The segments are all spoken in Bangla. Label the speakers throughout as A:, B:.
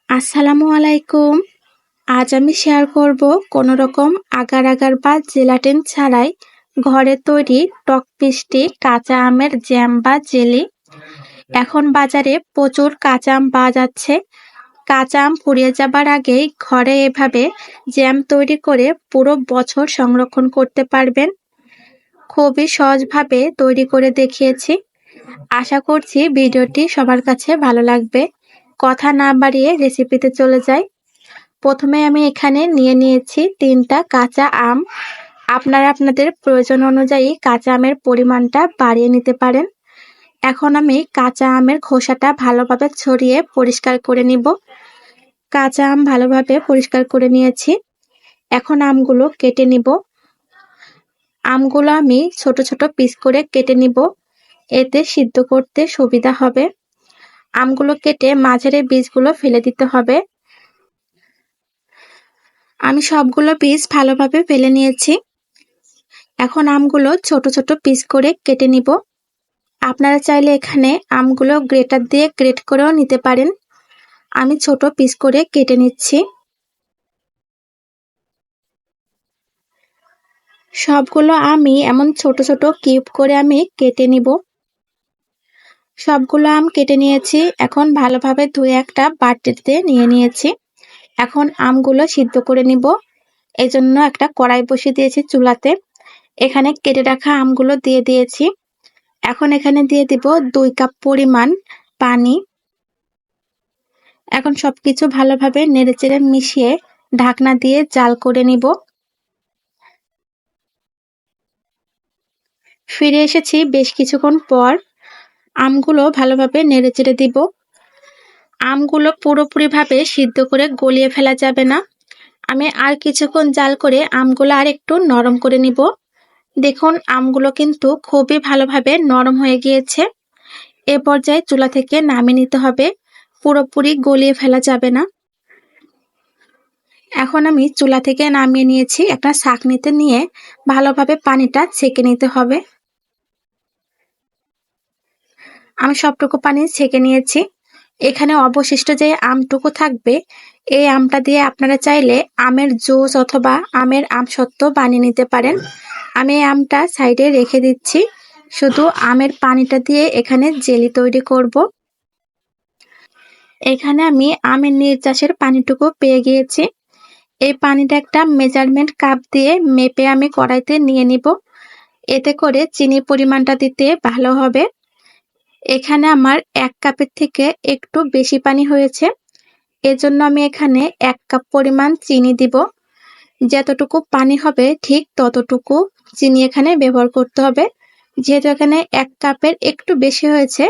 A: আসসালামু আলাইকুম। আজ আমি শেয়ার করব কোনো রকম আগার আগার বা জেলাটিন ছাড়াই ঘরে তৈরি টক মিষ্টি কাঁচা আমের জ্যাম বা জেলি। এখন বাজারে প্রচুর কাঁচা আম পাওয়া যাচ্ছে। কাঁচা আম ফুরিয়ে যাবার আগেই ঘরে এভাবে জ্যাম তৈরি করে পুরো বছর সংরক্ষণ করতে পারবেন। খুবই সহজভাবে তৈরি করে দেখিয়েছি। আশা করছি ভিডিওটি সবার কাছে ভালো লাগবে। কথা না বাড়িয়ে রেসিপিতে চলে যাই। প্রথমে আমি এখানে নিয়ে নিয়েছি 3টা কাঁচা আম। আপনারা আপনাদের প্রয়োজন অনুযায়ী কাঁচা আমের পরিমাণটা বাড়িয়ে নিতে পারেন। এখন আমি কাঁচা আমের খোসাটা ভালোভাবে ছড়িয়ে পরিষ্কার করে নিব। কাঁচা আম ভালোভাবে পরিষ্কার করে নিয়েছি। এখন আমগুলো কেটে নিব। আমগুলো আমি ছোট ছোট পিস করে কেটে নিব, এতে সিদ্ধ করতে সুবিধা হবে। আমগুলো কেটে মাঝের বীজগুলো ফেলে দিতে হবে। আমি সবগুলো পিস ভালোভাবে ফেলে নিয়েছি। এখন আমগুলো ছোট ছোট পিস করে কেটে নিব। আপনারা চাইলে এখানে আমগুলো গ্রেটার দিয়ে গ্রেট করেও নিতে পারেন। আমি ছোট পিস করে কেটে নিচ্ছি। সবগুলো আমি এমন ছোট ছোট কিউব করে আমি কেটে নিব। সবগুলো আম কেটে নিয়েছি। এখন ভালোভাবে ধুয়ে একটা বাটিতে নিয়ে নিয়েছি। এখন আমগুলো সিদ্ধ করে নিব। এজন্য একটা কড়াই বসিয়ে দিয়েছি চুলাতে। এখানে কেটে রাখা আমগুলো দিয়ে দিয়েছি। এখন এখানে দিয়ে দিব 2 কাপ পরিমাণ পানি। এখন সবকিছু ভালোভাবে নেড়েচেড়ে মিশিয়ে ঢাকনা দিয়ে জাল করে নিব। ফিরে এসেছি বেশ কিছুক্ষণ পর। আমগুলো ভালোভাবে নেড়েচেড়ে দিব। আমগুলো পুরোপুরিভাবে সিদ্ধ করে গলিয়ে ফেলা যাবে না। আমি আর কিছুক্ষণ জাল করে আমগুলো আর একটু নরম করে নিব। দেখুন আমগুলো কিন্তু খুবই ভালোভাবে নরম হয়ে গিয়েছে। এ পর্যায়ে চুলা থেকে নামিয়ে নিতে হবে। পুরোপুরি গলিয়ে ফেলা যাবে না। এখন আমি চুলা থেকে নামিয়ে নিয়েছি। একটা ছাঁকনিতে নিয়ে ভালোভাবে পানিটা ছেঁকে নিতে হবে। আমি সবটুকু পানি ছেঁকে নিয়েছি। এখানে অবশিষ্ট যে আমটুকু থাকবে, এই আমটা দিয়ে আপনারা চাইলে আমের জুস অথবা আমের আমসত্ত্ব বানিয়ে নিতে পারেন। আমি এই আমটা সাইডে রেখে দিচ্ছি। শুধু আমের পানিটা দিয়ে এখানে জেলি তৈরি করব। এখানে আমি আমের নির্যাসের পানিটুকু পেয়ে গিয়েছি। এই পানিটা একটা মেজারমেন্ট কাপ দিয়ে মেপে আমি কড়াইতে নিয়ে নিব। এতে করে চিনির পরিমাণটা দিতে ভালো হবে। এখানে আমার 1 কাপের থেকে একটু বেশি পানি হয়েছে। এজন্য আমি এখানে 1 কাপ পরিমাণ চিনি দিব। যতটুকু পানি হবে ঠিক ততটুকু চিনি এখানে ব্যবহার করতে হবে। যেহেতু এখানে 1 কাপের একটু বেশি হয়েছে,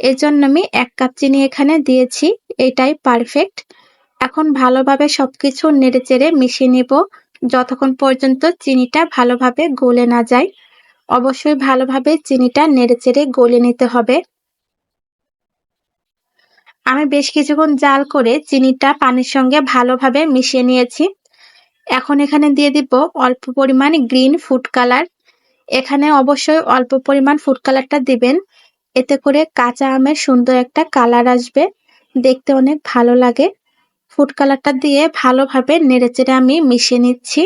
A: এজন্য আমি 1 কাপ চিনি এখানে দিয়েছি। এটাই পারফেক্ট। এখন ভালোভাবে সবকিছু নেড়েচেড়ে মিশিয়ে নিব যতক্ষণ পর্যন্ত চিনিটা ভালোভাবে গলে না যায়। অবশ্যই ভালোভাবে চিনিটা নেড়েচেড়ে গলিয়ে নিতে হবে। আমি বেশ কিছুক্ষণ জাল করে চিনিটা পানির সঙ্গে ভালোভাবে মিশিয়ে নিয়েছি। এখন এখানে দিয়ে দিব অল্প পরিমাণ গ্রিন ফুড কালার। এখানে অবশ্যই অল্প পরিমাণ ফুড কালারটা দিবেন। এতে করে কাঁচা আমের সুন্দর একটা কালার আসবে, দেখতে অনেক ভালো লাগে। ফুড কালারটা দিয়ে ভালোভাবে নেড়েচেড়ে আমি মিশিয়ে নিচ্ছি।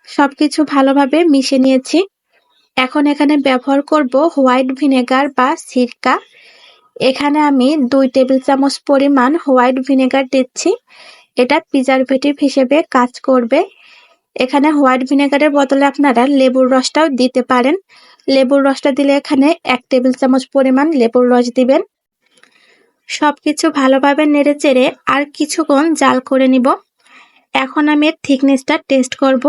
A: সবকিছু ভালোভাবে মিশিয়ে নিয়েছি। এখন এখানে ব্যবহার করব হোয়াইট ভিনেগার বা সিরকা। এখানে আমি 2 টেবিল চামচ পরিমাণ হোয়াইট ভিনেগার দিচ্ছি। এটা প্রিজারভেটিভ হিসেবে কাজ করবে। এখানে হোয়াইট ভিনেগারের বদলে আপনারা লেবুর রসটাও দিতে পারেন। লেবুর রসটা দিলে এখানে 1 টেবিল চামচ পরিমাণ লেবুর রস দিবেন। সবকিছু ভালোভাবে নেড়েচেড়ে আর কিছুক্ষণ জাল করে নিব। এখন আমি এর থিকনেসটা টেস্ট করব।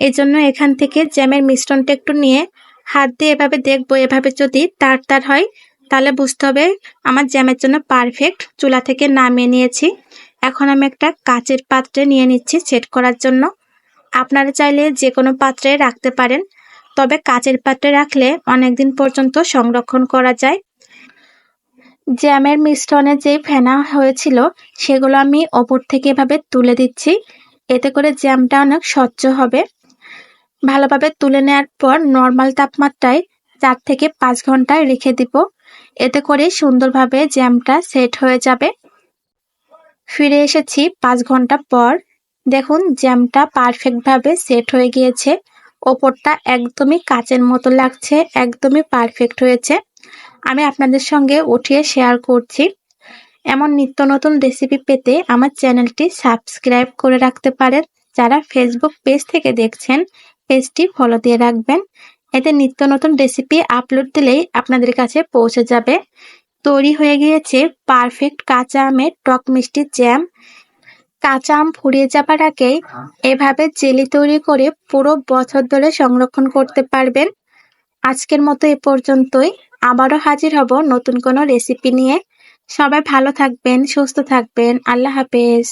A: এজন্য এখান থেকে জ্যামের মিশ্রণটা একটু নিয়ে হাত দিয়ে এভাবে দেখবো। এভাবে যদি তার হয় তাহলে বুঝতে হবে আমার জ্যামের জন্য পারফেক্ট। চুলা থেকে নামিয়ে নিয়েছি। এখন আমি একটা কাচের পাত্রে নিয়ে নিচ্ছি সেট করার জন্য। আপনারা চাইলে যে কোনো পাত্রে রাখতে পারেন, তবে কাচের পাত্রে রাখলে অনেকদিন পর্যন্ত সংরক্ষণ করা যায়। জ্যামের মিশ্রণে যে ফেনা হয়েছিল সেগুলো আমি ওপর থেকে এভাবে তুলে দিচ্ছি। এতে করে জ্যামটা অনেক স্বচ্ছ হবে। ভালোভাবে তুলে নেওয়ার পর নর্মাল তাপমাত্রায় 4 থেকে 5 ঘন্টা রেখে দিব। এতে করে সুন্দরভাবে জ্যামটা সেট হয়ে যাবে। ফিরে এসেছি 5 ঘন্টা পর। দেখুন জ্যামটা পারফেক্টভাবে সেট হয়ে গিয়েছে। ওপরটা একদমই কাচের মতো লাগছে, একদমই পারফেক্ট হয়েছে। আমি আপনাদের সঙ্গে উঠিয়ে শেয়ার করছি। এমন নিত্য নতুন রেসিপি পেতে আমার চ্যানেলটি সাবস্ক্রাইব করে রাখতে পারেন। যারা ফেসবুক পেজ থেকে দেখছেন, পেজটি ফলো দিয়ে রাখবেন। এতে নিত্য নতুন রেসিপি আপলোড দিলেই আপনাদের কাছে পৌঁছে যাবে। তৈরি হয়ে গিয়েছে পারফেক্ট কাঁচা আমের টক মিষ্টি জ্যাম। কাঁচা আম ফুরিয়ে যাবার আগেই এভাবে জেলি তৈরি করে পুরো বছর ধরে সংরক্ষণ করতে পারবেন। আজকের মতো এ পর্যন্তই। আবারও হাজির হব নতুন কোনো রেসিপি নিয়ে। সবাই ভালো থাকবেন, সুস্থ থাকবেন। আল্লাহ হাফেজ।